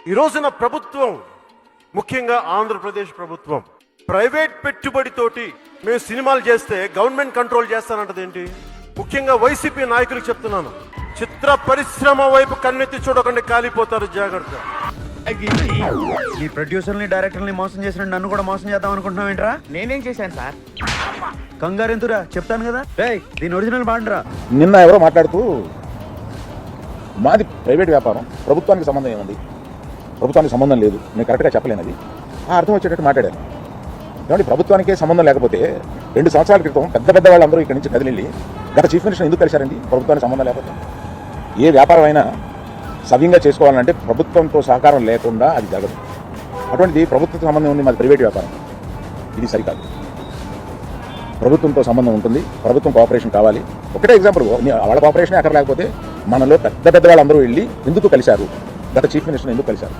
ఈ రోజున ప్రభుత్వం, ముఖ్యంగా ఆంధ్రప్రదేశ్ ప్రభుత్వం, ప్రైవేట్ పెట్టుబడితోటి మేము సినిమాలు చేస్తే గవర్నమెంట్ కంట్రోల్ చేస్తానంటది ఏంటి? ముఖ్యంగా వైసీపీ నాయకులకు చెప్తున్నాను, చిత్ర పరిశ్రమ వైపు కన్నెత్తి చూడకండి, కాలిపోతారు, జాగ్రత్త. ఈ ప్రొడ్యూసర్ని డైరెక్టర్ని మోసం చేసిన నన్ను కూడా మోసం చేద్దాం అనుకుంటున్నావు ఏంట్రా? నేనేం చేశాను సార్? కంగారు ఎంతురా, చెప్తాను కదా. రేయ్, దీని ఒరిజినల్ బాండ్రా. నిన్న ఎవరో మాట్లాడుతూ మాది ప్రైవేట్ వ్యాపారం, ప్రభుత్వానికి సంబంధం ఏముంది, ప్రభుత్వానికి సంబంధం లేదు, నేను కరెక్ట్గా చెప్పలేనది ఆ అర్థం వచ్చేటట్టు మాట్లాడాను. ఏమంటే ప్రభుత్వానికే సంబంధం లేకపోతే 2 సంవత్సరాల క్రితం పెద్ద వాళ్ళందరూ ఇక్కడి నుంచి కదిలి గత చీఫ్ మినిస్టర్ ఎందుకు కలిశారండి? ప్రభుత్వానికి సంబంధం లేకపోతే. ఏ వ్యాపారం అయినా సవ్యంగా చేసుకోవాలంటే ప్రభుత్వంతో సహకారం లేకుండా అది జరగదు. అటువంటిది ప్రభుత్వంతో సంబంధం ఉంది, మాది ప్రైవేట్ వ్యాపారం, ఇది సరికాదు. ప్రభుత్వంతో సంబంధం ఉంటుంది, ప్రభుత్వం కోఆపరేషన్ కావాలి. ఒకటే ఎగ్జాంపుల్, వాళ్ళ కోఆపరేషన్ అక్కడ లేకపోతే మనలో పెద్ద వాళ్ళందరూ వెళ్ళి ఎందుకు కలిశారు, గత చీఫ్ మినిస్టర్ ఎందుకు కలిశారు?